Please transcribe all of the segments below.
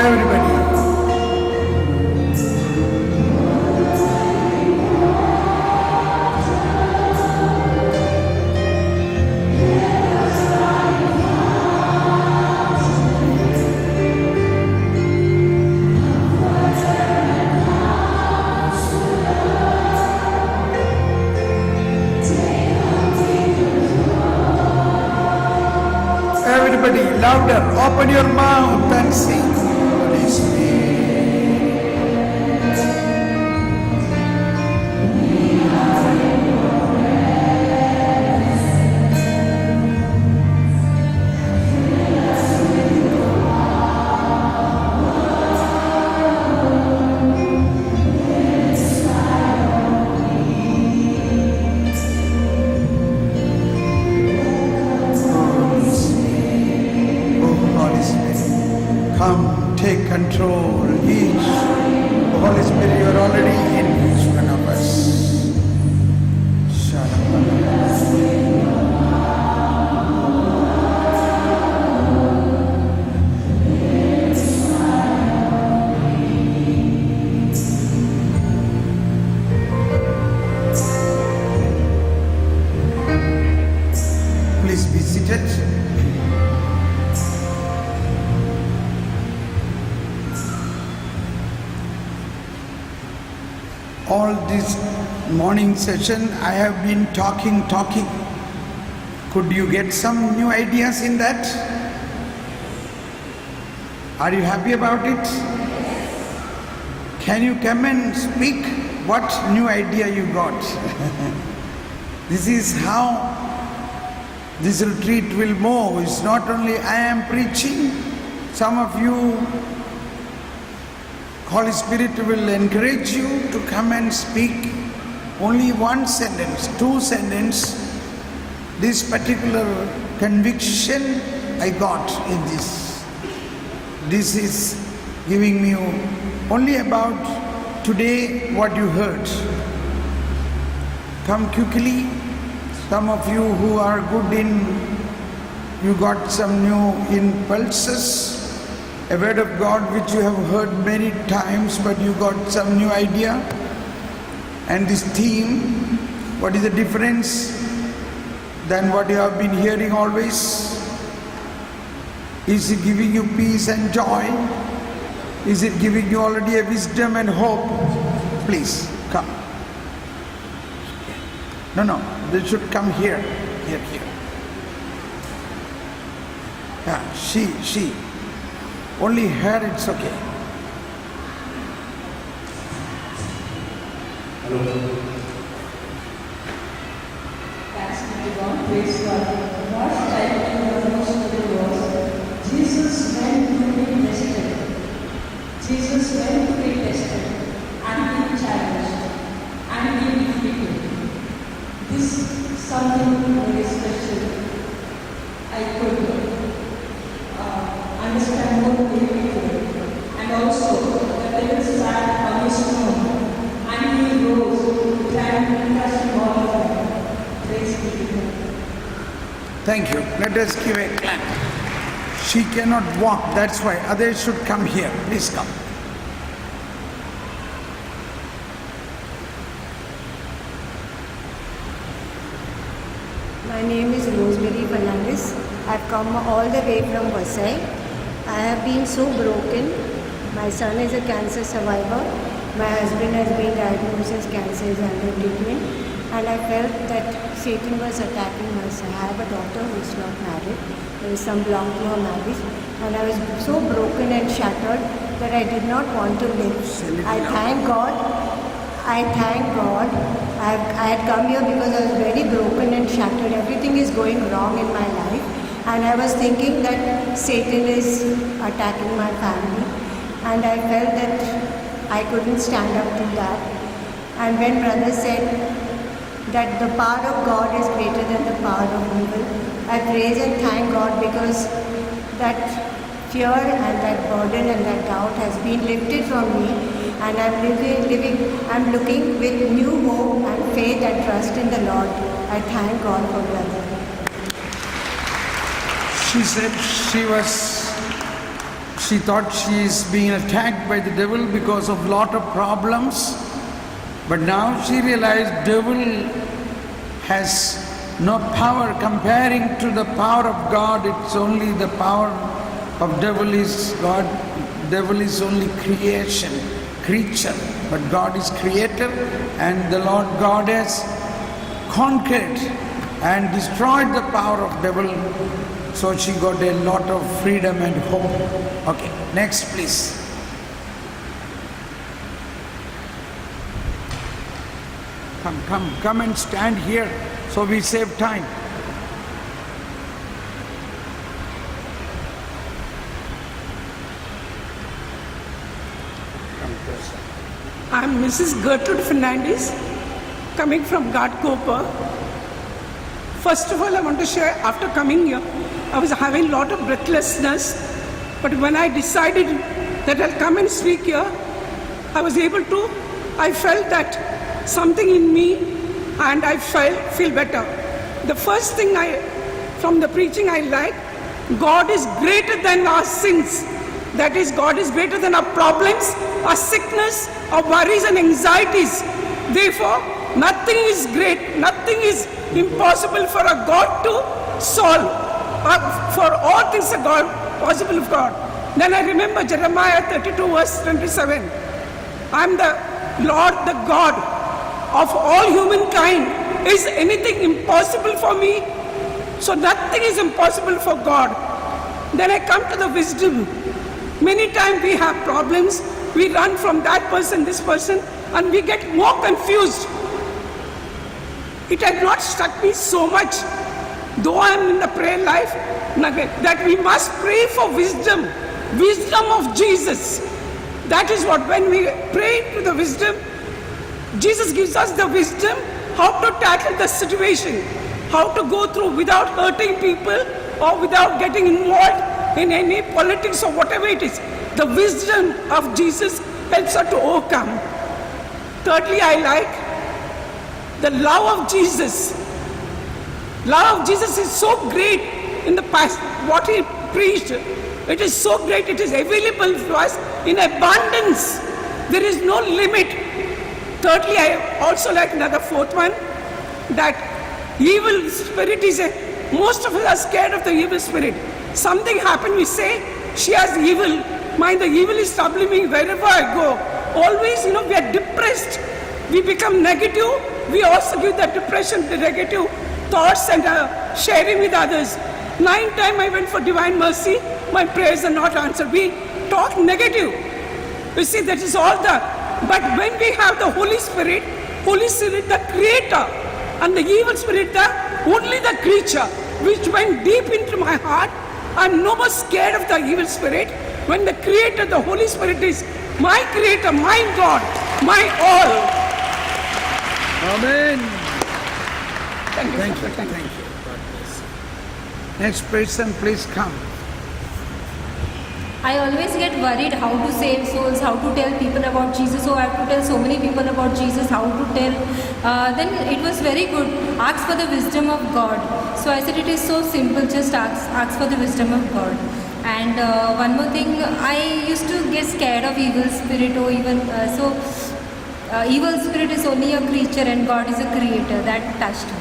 Everybody. Everybody, louder, open your mouth and sing. Holy Spirit. Come, take control. Each Holy Spirit, you are already in each one of us. Please be seated. All this morning session I have been talking. Could you get some new ideas in that? Are you happy about it? Can you come and speak what new idea you got? This is how this retreat will move. It's not only I am preaching, some of you Holy Spirit will encourage you to come and speak only one sentence, two sentences. This particular conviction I got in this. This is giving me only about today what you heard. Come quickly. Some of you who are good in, you got some new impulses. A word of God which you have heard many times, but you got some new idea. And this theme, what is the difference than what you have been hearing always? Is it giving you peace and joy? Is it giving you already a wisdom and hope? Please, come. No, they should come here. Here. Yeah, she. Only her, it's okay. Hello. Thanks be to God, praise God. What title of most today was Jesus went to be tested. Jesus went to be tested and be challenged and be defeated. This is something very special. I could understand more beautifully, and also the devil sat on his throne and he rose, trying to touch all of them. Praise be to God. Thank you. Let us give a clap. She cannot walk, that's why others should come here. Please come. My name is Rosemary Fernandez. I've come all the way from Vasai. I have been so broken. My son is a cancer survivor. My husband has been diagnosed as cancer, is under treatment. And I felt that Satan was attacking my son. I have a daughter who is not married. There is some block to her marriage. And I was so broken and shattered that I did not want to live. I thank God. I had come here because I was very broken and shattered. Everything is going wrong in my life. And I was thinking that Satan is attacking my family. And I felt that I couldn't stand up to that. And when brother said that the power of God is greater than the power of evil, I praise and thank God because that fear and that burden and that doubt has been lifted from me. And I'm looking with new hope and faith and trust in the Lord. I thank God for brother. She said She thought she is being attacked by the devil because of lot of problems. But now she realized devil has no power comparing to the power of God. It's only the power of devil is God. Devil is only creature, but God is creator, and the Lord God has conquered and destroyed the power of devil. So she got a lot of freedom and hope. Okay, next please. Come and stand here so we save time. I'm Mrs. Gertrude Fernandez, coming from Ghatkoper. First of all, I want to share, after coming here, I was having a lot of breathlessness, but when I decided that I'll come and speak here, I felt that something in me, and I feel better. The first thing from the preaching I like, God is greater than our sins. That is, God is greater than our problems, our sickness, our worries and anxieties. Therefore, nothing is great, nothing is impossible for a God to solve. For all things are possible of God. Then I remember Jeremiah 32 verse 27. I am the Lord, the God of all humankind. Is anything impossible for me? So nothing is impossible for God. Then I come to the wisdom. Many times we have problems, we run from that person, this person, and we get more confused. It had not struck me so much, though I am in the prayer life, that we must pray for wisdom of Jesus. That is what, when we pray to the wisdom, Jesus gives us the wisdom how to tackle the situation, how to go through without hurting people or without getting involved in any politics or whatever it is. The wisdom of Jesus helps us to overcome. Thirdly, I like the love of Jesus. Love of Jesus is so great in the past, what he preached. It is so great, it is available to us in abundance. There is no limit. Thirdly, I also like another fourth one, that evil spirit is most of us are scared of the evil spirit. Something happened, we say, she has evil. Mind, the evil is troubling me wherever I go. Always, we are depressed. We become negative. We also give the depression, the negative thoughts and sharing with others. 9 times I went for divine mercy. My prayers are not answered. We talk negative. You see, that is all the... But when we have the Holy Spirit the creator, and the evil spirit, only the creature, which went deep into my heart, I'm no more scared of the evil spirit. When the Creator, the Holy Spirit is my Creator, my God, my all. Amen. Thank you. Thank you. Next person, please come. I always get worried how to save souls, how to tell people about Jesus. So I have to tell so many people about Jesus, how to tell. Then it was very good. Ask for the wisdom of God. So I said it is so simple, just ask for the wisdom of God. And one more thing, I used to get scared of evil spirit or even, evil spirit is only a creature and God is a creator. That touched me.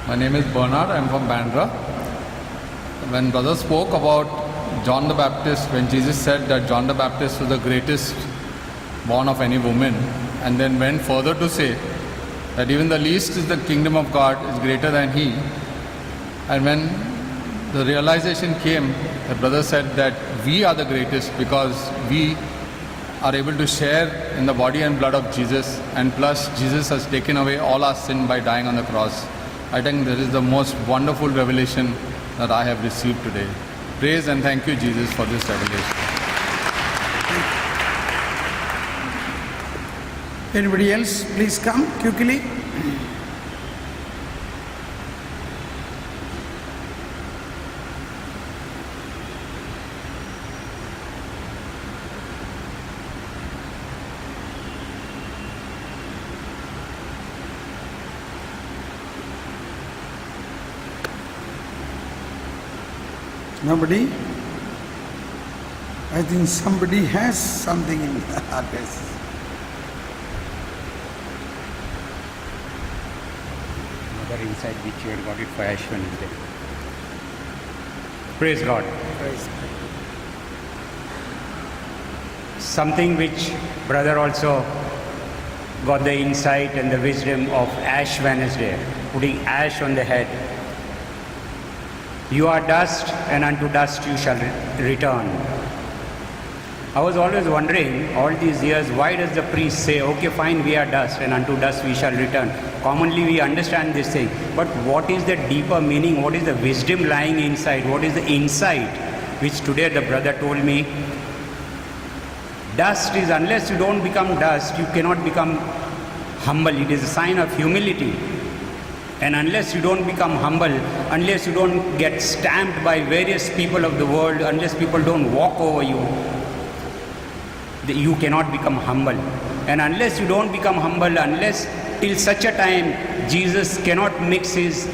My name is Bernard, I am from Bandra. When brother spoke about John the Baptist, when Jesus said that John the Baptist was the greatest born of any woman, and then went further to say that even the least is the kingdom of God is greater than he. And when the realization came, the brother said that we are the greatest because we are able to share in the body and blood of Jesus, and plus Jesus has taken away all our sin by dying on the cross. I think that is the most wonderful revelation that I have received today. Praise and thank you, Jesus, for this revelation. Anybody else, please come quickly. Nobody? I think somebody has something in their heart. Yes. Another insight which you had got it for Ash Wednesday. Praise God. Something which brother also got the insight and the wisdom of Ash Wednesday, putting ash on the head. You are dust, and unto dust you shall return. I was always wondering all these years, why does the priest say, okay, fine, we are dust, and unto dust we shall return? Commonly we understand this thing, but what is the deeper meaning? What is the wisdom lying inside? What is the insight which today the brother told me? Dust is, unless you don't become dust, you cannot become humble. It is a sign of humility. And unless you don't become humble, unless you don't get stamped by various people of the world, unless people don't walk over you, you cannot become humble. And unless you don't become humble, unless till such a time Jesus cannot mix his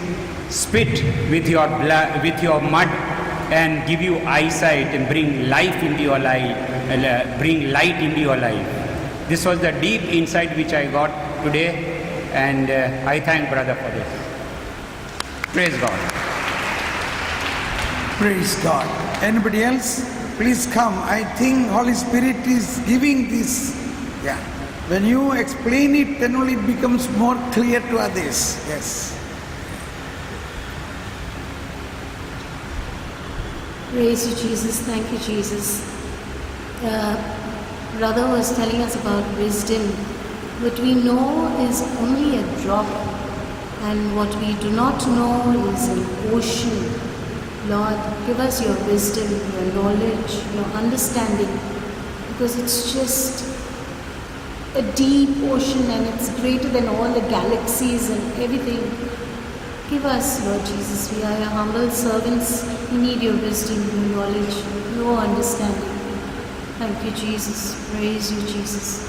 spit with your blood, with your mud, and give you eyesight and bring life into your life, bring light into your life. This was the deep insight which I got today, and I thank brother for this. Praise God. Praise God. Anybody else? Please come. I think Holy Spirit is giving this. Yeah. When you explain it, then only it becomes more clear to others. Yes. Praise you, Jesus. Thank you, Jesus. Brother was telling us about wisdom. What we know is only a drop, and what we do not know is an ocean. Lord, give us your wisdom, your knowledge, your understanding, because it's just a deep ocean and it's greater than all the galaxies and everything. Give us, Lord Jesus, we are your humble servants. We need your wisdom, your knowledge, your understanding. Thank you, Jesus. Praise you, Jesus.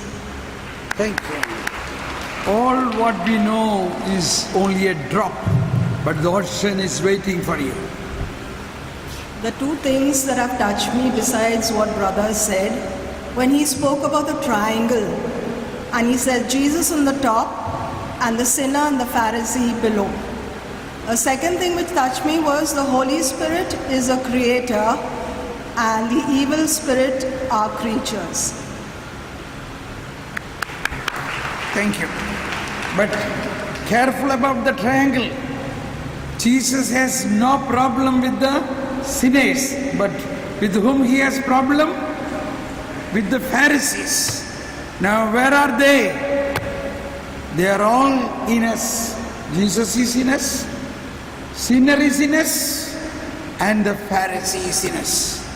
Thank you. All what we know is only a drop, but the ocean is waiting for you. The two things that have touched me besides what brother said, when he spoke about the triangle, and he said Jesus on the top and the sinner and the Pharisee below. A second thing which touched me was the Holy Spirit is a creator and the evil spirit are creatures. Thank you. But careful about the triangle. Jesus has no problem with the sinners, but with whom he has problem? With the Pharisees. Now where are they? They are all in us. Jesus is in us, sinner is in us, and the Pharisee is in us.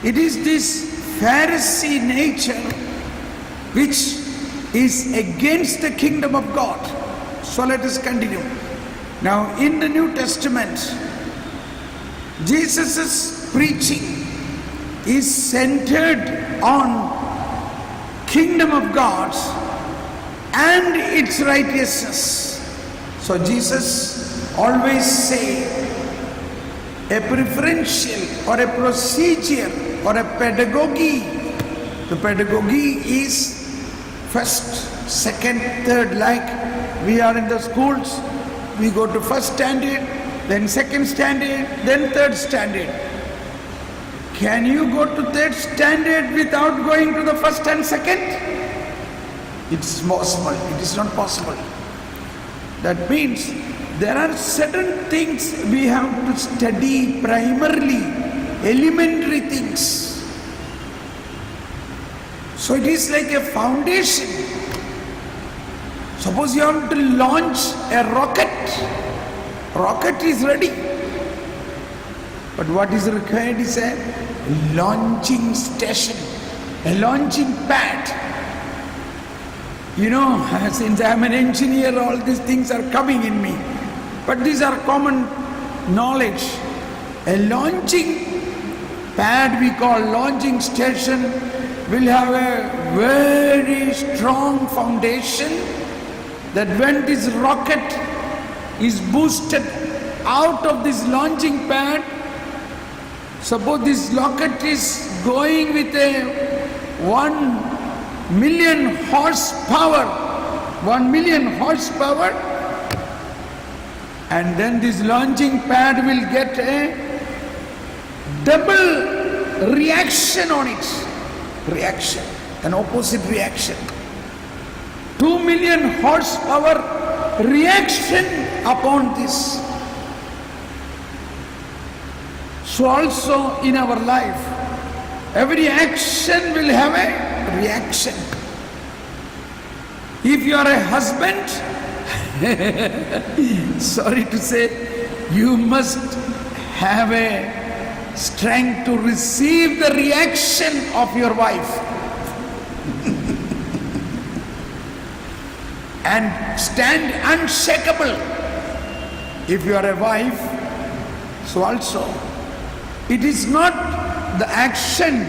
It is this Pharisee nature which is against the kingdom of God. So let us continue. Now in the New Testament, Jesus' preaching is centered on kingdom of God and its righteousness. So Jesus always say a preferential or a procedure or a pedagogy. The pedagogy is first, second, third, like we are in the schools, we go to first standard, then second standard, then third standard. Can you go to third standard without going to the first and second? It's possible. It is not possible. That means there are certain things we have to study primarily, elementary things. So it is like a foundation. Suppose you have to launch a rocket. Rocket is ready. But what is required is a launching station, a launching pad. You know, since I am an engineer, all these things are coming in me. But these are common knowledge. A launching pad we call launching station will have a very strong foundation that when this rocket is boosted out of this launching pad, Suppose this rocket is going with a 1 million horsepower, 1 million horsepower, and then this launching pad will get a double reaction on it. Reaction, an opposite reaction. 2 million horsepower reaction upon this. So also in our life, every action will have a reaction. If you are a husband, sorry to say, you must have a strength to receive the reaction of your wife and stand unshakable. If you are a wife, so also it is not the action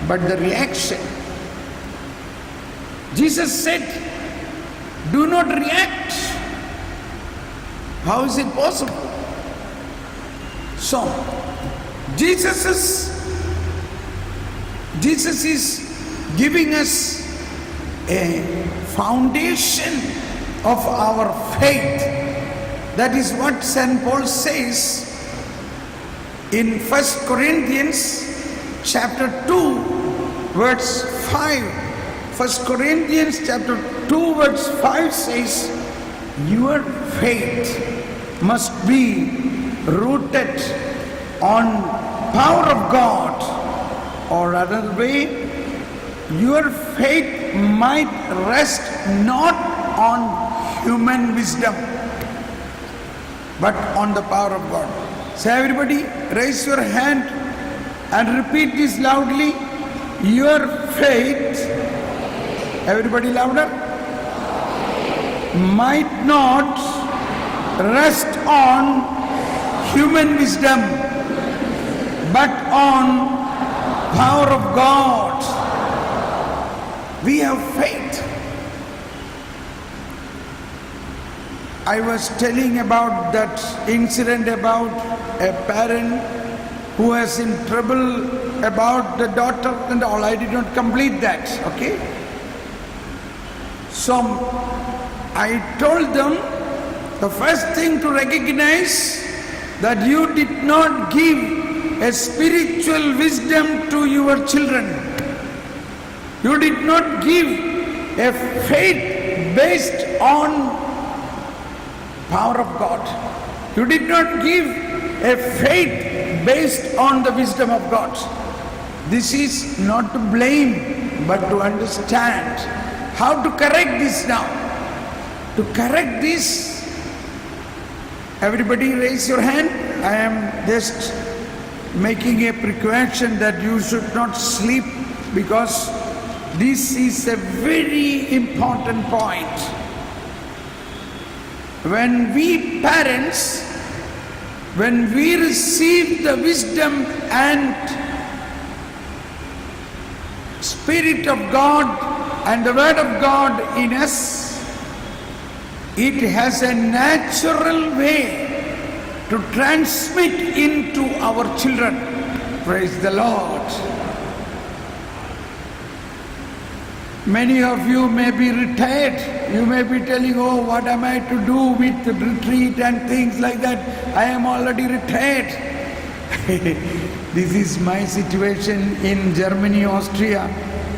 but the reaction. Jesus said, do not react. How is it possible? So, Jesus is giving us a foundation of our faith. That is what St. Paul says in 1 Corinthians chapter 2 verse 5. 1 Corinthians chapter 2 verse 5 says, your faith must be rooted on power of God, or other way, your faith might rest not on human wisdom but on the power of God. So everybody raise your hand and repeat this loudly. Your faith, everybody louder, might not rest on human wisdom but on power of God. We have faith. I was telling about that incident about a parent who was in trouble about the daughter and all. I did not complete that, okay? So I told them the first thing to recognize that you did not give a spiritual wisdom to your children. You did not give a faith based on power of God. You did not give a faith based on the wisdom of God. This is not to blame, but to understand how to correct this now. To correct this, everybody raise your hand. I am just making a precaution that you should not sleep, because this is a very important point. When we parents, when we receive the wisdom and Spirit of God and the Word of God in us, it has a natural way to transmit into our children. Praise the Lord. Many of you may be retired. You may be telling, oh, what am I to do with the retreat and things like that? I am already retired. This is my situation in Germany, Austria.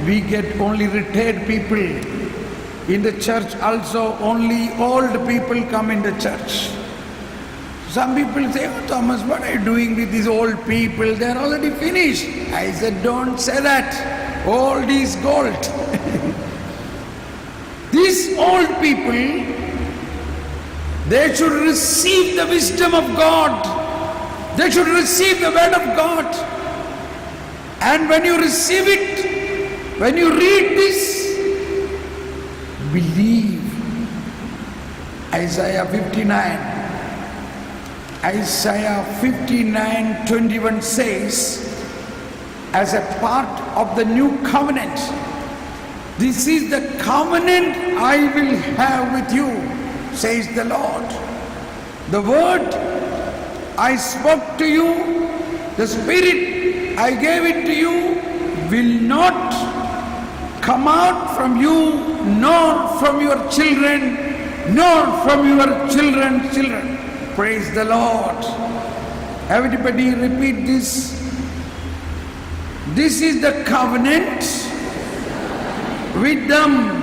We get only retired people. In the church also, only old people come in the church. Some people say, oh, Thomas, what are you doing with these old people? They are already finished. I said, don't say that. Old is gold. These old people, they should receive the wisdom of God. They should receive the word of God. And when you receive it, when you read this, believe. Isaiah 59. Isaiah 59:21 says, as a part of the new covenant, this is the covenant I will have with you, says the Lord. The word I spoke to you The Spirit, I gave it to you, will not come out from you, nor from your children, nor from your children's children. Praise the Lord. Everybody repeat this. This is the covenant with them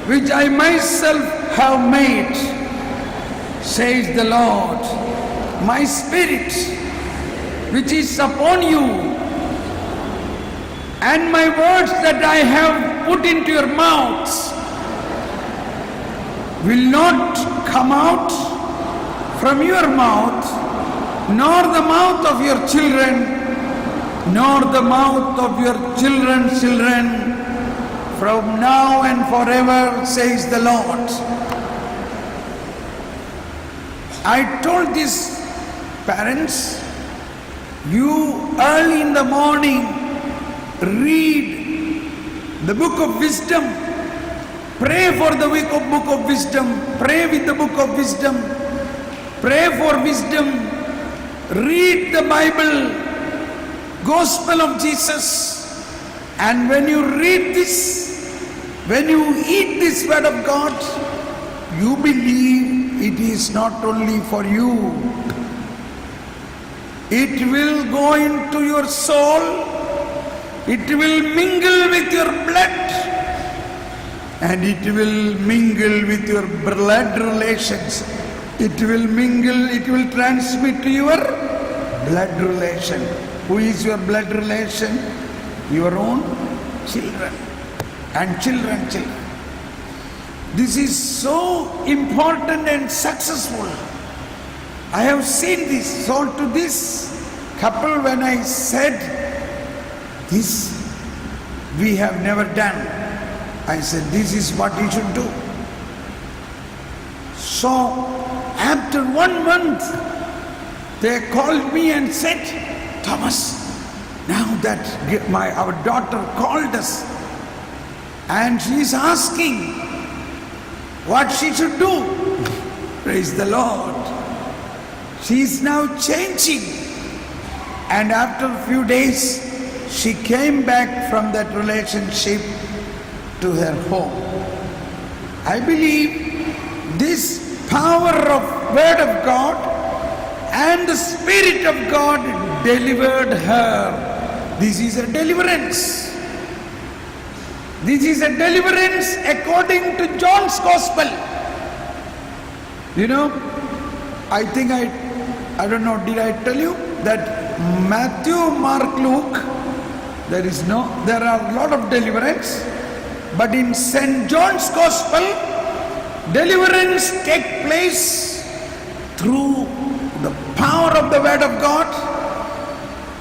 which I myself have made, says the Lord. My Spirit, which is upon you, and my words that I have put into your mouths will not come out from your mouth, nor the mouth of your children, nor the mouth of your children's children, from now and forever, says the Lord. I told these parents, you early in the morning read the book of wisdom, pray for the book of wisdom, pray with the book of wisdom, pray for wisdom, read the Bible, Gospel of Jesus, and when you read this, when you eat this word of God, you believe it is not only for you. It will go into your soul, it will mingle with your blood, and it will mingle with your blood relations. It will mingle, it will transmit to your blood relation. Who is your blood relation? Your own children and children. This is so important and successful. I have seen this. So to this couple, when I said, this we have never done, I said, this is what you should do. So after 1 month, they called me and said, Thomas, now that our daughter called us and she is asking what she should do. Praise the Lord. She is now changing. And after a few days, she came back from that relationship to her home. I believe this power of Word of God and the Spirit of God delivered her. This is a deliverance. This is a deliverance according to John's Gospel. You know, I think I don't know, did I tell you that Matthew, Mark, Luke, there are a lot of deliverance, but in St. John's Gospel, deliverance takes place through the power of the Word of God,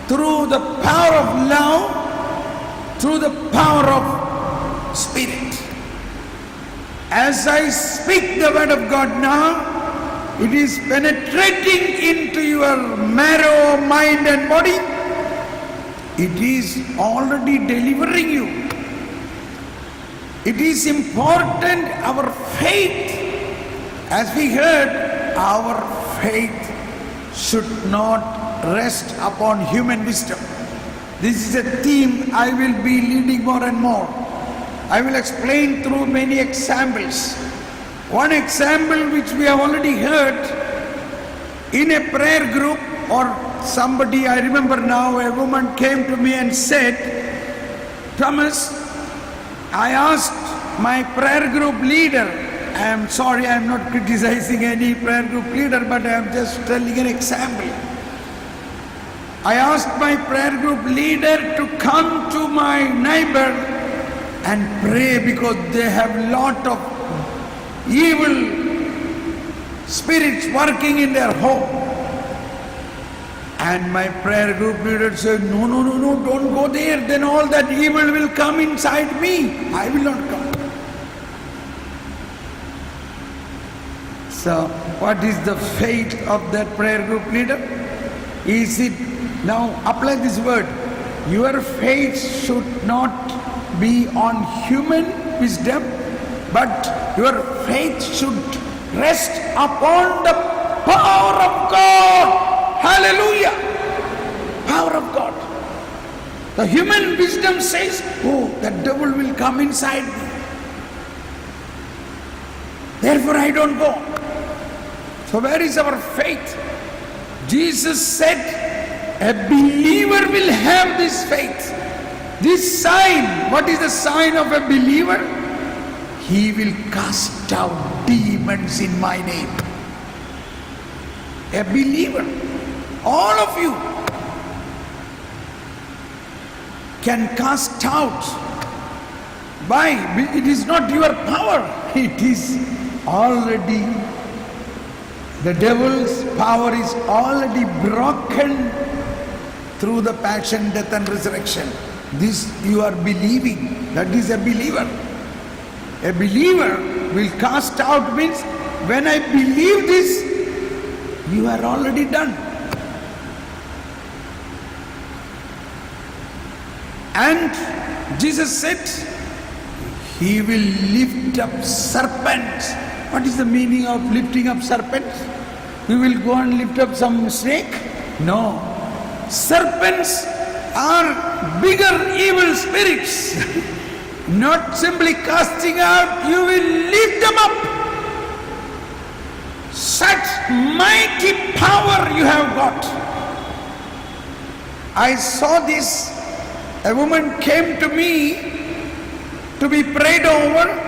through the power of love, through the power of Spirit. As I speak the Word of God now, it is penetrating into your marrow, mind and body. It is already delivering you. It is important, our faith, as we heard, our faith should not rest upon human wisdom. This is a theme I will be leading more and more. I will explain through many examples. One example which we have already heard in a prayer group, or somebody, I remember now, a woman came to me and said, Thomas, I asked my prayer group leader, I am sorry, I am not criticizing any prayer group leader, but I am just telling an example. I asked my prayer group leader to come to my neighbor and pray because they have lot of evil spirits working in their home. And my prayer group leader said, no, don't go there, then all that evil will come inside me. I will not come. So, what is the fate of that prayer group leader? Is it, now apply this word, your faith should not be on human wisdom, but your faith should rest upon the power of God. Hallelujah. power of God. The human wisdom says, oh, the devil will come inside me. Therefore I don't go. So where is our faith? Jesus said, a believer will have this faith. This sign, what is the sign of a believer? He will cast out demons in my name. A believer, all of you can cast out. Why? It is not your power. It is already, the devil's power is already broken through the passion, death and resurrection. This you are believing. That is a believer. A believer will cast out means when I believe this, you are already done. And Jesus said, he will lift up serpents. What is the meaning of lifting up serpents? We will go and lift up some snake? No. Serpents are bigger evil spirits. Not simply casting out, you will lift them up. Such mighty power you have got. I saw this. A woman came to me to be prayed over.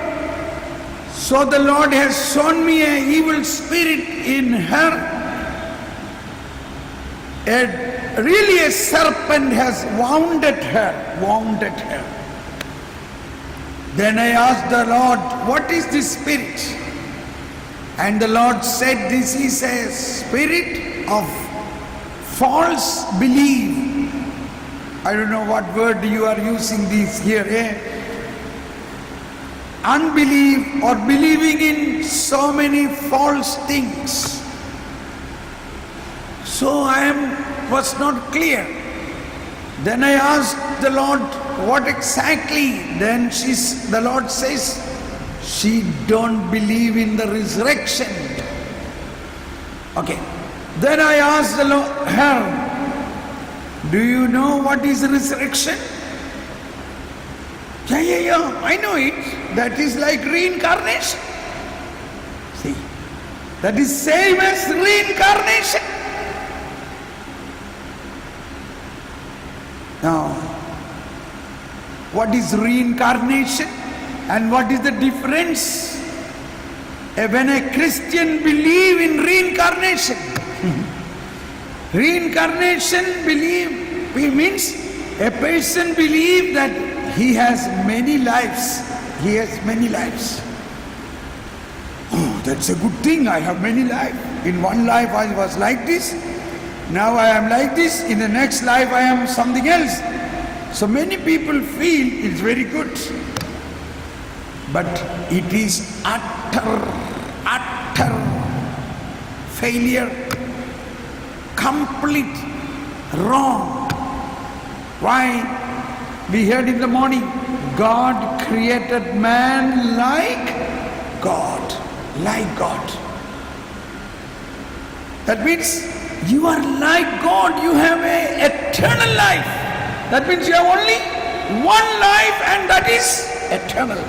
So the Lord has shown me an evil spirit in her. Really a serpent has wounded her. Then I asked the Lord, what is this spirit? And the Lord said, this is a spirit of false belief. I don't know what word you are using this here. Unbelief or believing in so many false things. So was not clear. Then I asked the Lord, what exactly? Then the Lord says, she don't believe in the resurrection. Okay. Then I asked her, do you know what is resurrection? Yeah, I know it. That is like reincarnation. See, that is same as reincarnation. Now, what is reincarnation and what is the difference? When a Christian believes in reincarnation, reincarnation belief means a person believes that he has many lives. He has many lives. Oh, that's a good thing. I have many lives. In one life I was like this. Now I am like this. In the next life I am something else. So many people feel it's very good. But it is utter failure. Complete wrong. Why? We heard in the morning, God created man like God. Like God. That means you are like God. You have an eternal life. That means you have only one life and that is eternal.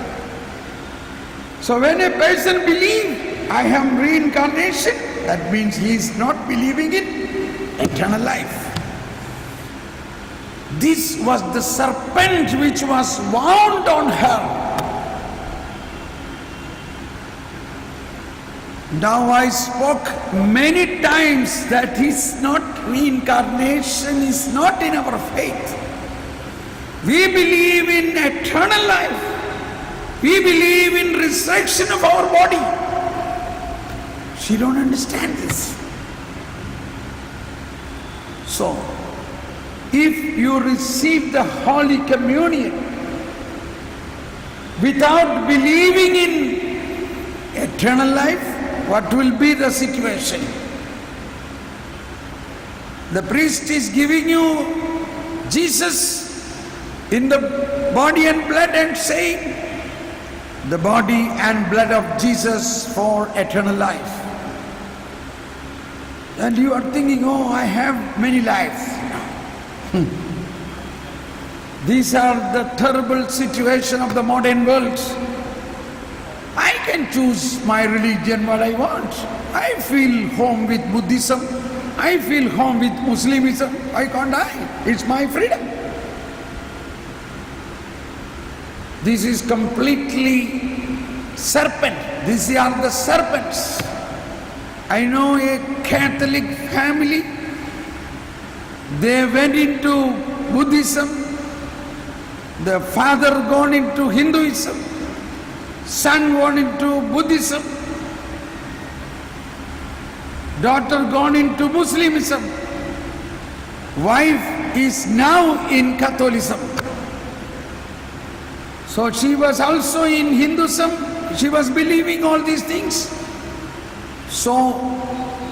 So when a person believes, I have reincarnation, that means he is not believing in eternal life. This was the serpent which was wound on her. Now I spoke many times that is not reincarnation, is not in our faith. We believe in eternal life. We believe in resurrection of our body. She don't understand this. So, if you receive the Holy Communion without believing in eternal life, what will be the situation? The priest is giving you Jesus in the body and blood and saying, the body and blood of Jesus for eternal life. And you are thinking, oh, I have many lives. These are the terrible situation of the modern world. I can choose my religion what I want. I feel home with Buddhism. I feel home with Muslimism. Why can't I? It's my freedom. This is completely serpent. These are the serpents. I know a Catholic family. They went into Buddhism. The father gone into Hinduism. Son gone into Buddhism. Daughter gone into Muslimism. Wife is now in Catholicism. So she was also in Hinduism. She was believing all these things. So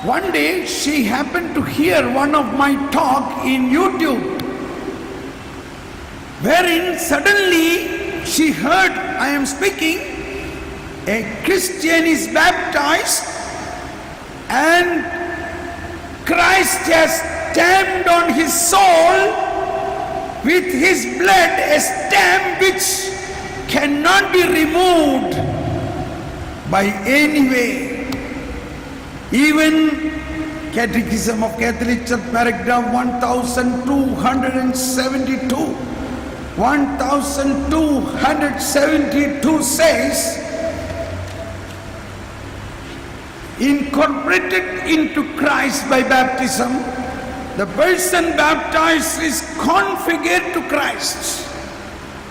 one day she happened to hear one of my talk in YouTube, wherein suddenly she heard I am speaking, a Christian is baptized and Christ has stamped on his soul with his blood a stamp which cannot be removed by any way. Even Catechism of Catholic Church, paragraph 1272, 1272 says, incorporated into Christ by baptism, the person baptized is configured to Christ.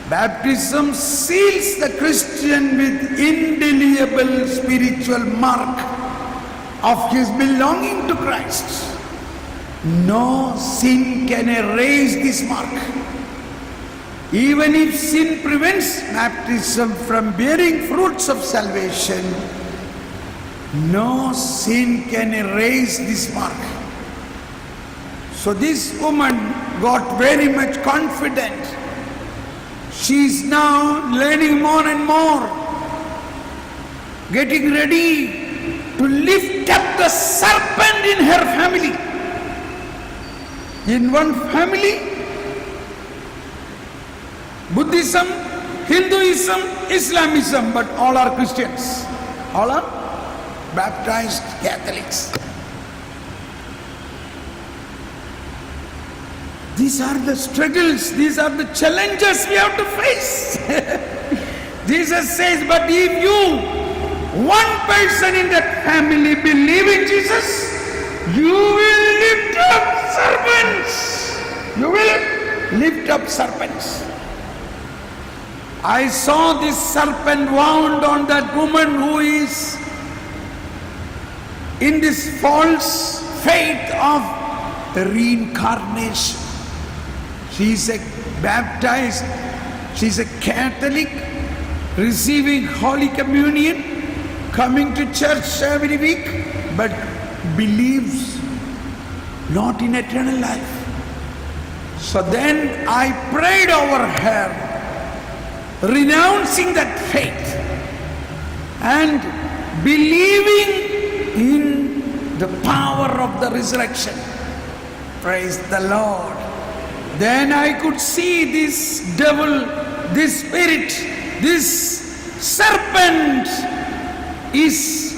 Baptism seals the Christian with indelible spiritual mark of his belonging to Christ. No sin can erase this mark. Even if sin prevents baptism from bearing fruits of salvation, no sin can erase this mark. So this woman got very much confident. She is now learning more and more, getting ready to lift up the serpent in her family. In one family, Buddhism, Hinduism, Islamism, but all are Christians. All are baptized Catholics. These are the struggles, these are the challenges we have to face. Jesus says, but if you, one person in that family, believe in Jesus, you will lift up serpents. You will lift up serpents. I saw this serpent wound on that woman who is in this false faith of reincarnation. She is a baptized, she is a Catholic, receiving Holy Communion, coming to church every week, but believes not in eternal life. So then I prayed over her, renouncing that faith and believing in the power of the resurrection. Praise the Lord. Then I could see this devil, this spirit, this serpent is,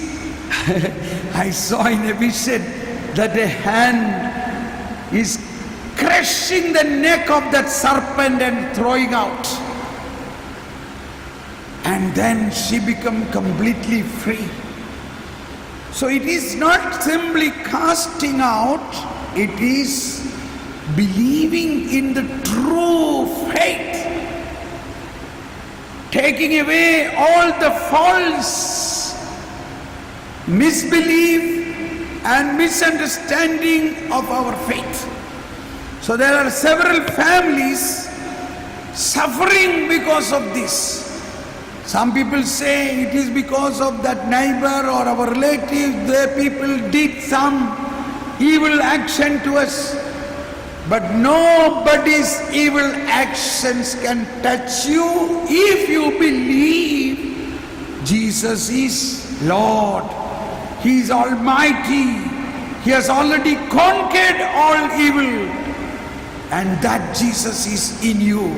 I saw in a vision that a hand is crushing the neck of that serpent and throwing out. And then she became completely free. So it is not simply casting out, it is believing in the true faith, taking away all the false misbelief and misunderstanding of our faith. So there are several families suffering because of this. Some people say it is because of that neighbor or our relative, the people did some evil action to us. But nobody's evil actions can touch you if you believe Jesus is Lord. He is Almighty. He has already conquered all evil. and that Jesus is in you.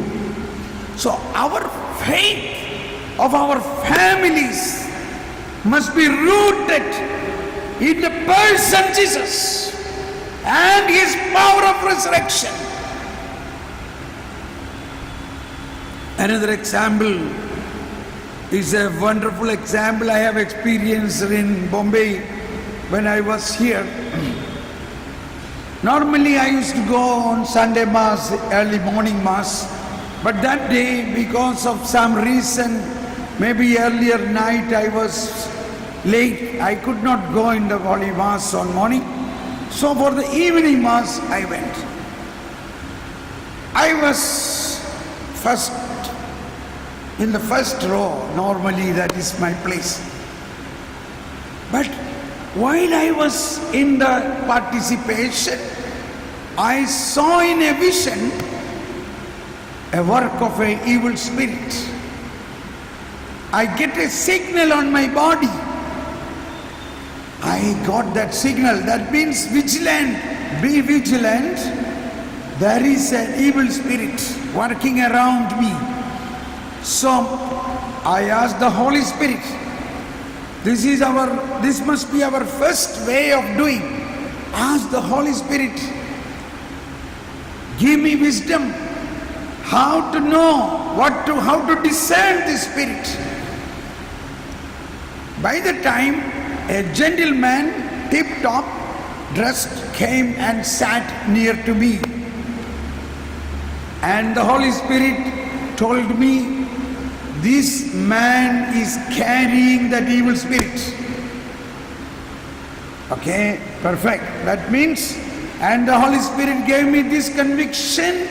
So our faith of our families must be rooted in the person Jesus and his power of resurrection. Another example is a wonderful example I have experienced in Bombay when I was here. Normally I used to go on Sunday Mass, early morning Mass, but that day because of some reason, maybe earlier night I was late, I could not go in the Holy Mass on morning. So for the evening Mass I went. I was in the first row, normally that is my place. But while I was in the participation, I saw in a vision a work of an evil spirit. I get a signal on my body. I got that signal. That means vigilant. Be vigilant. There is an evil spirit working around me. So I asked the Holy Spirit, this must be our first way of doing. Ask the Holy Spirit, give me wisdom, how to know, how to discern the spirit. By the time a gentleman, tip-top, dressed, came and sat near to me. And the Holy Spirit told me, this man is carrying that evil spirit. Okay, perfect. That means, and the Holy Spirit gave me this conviction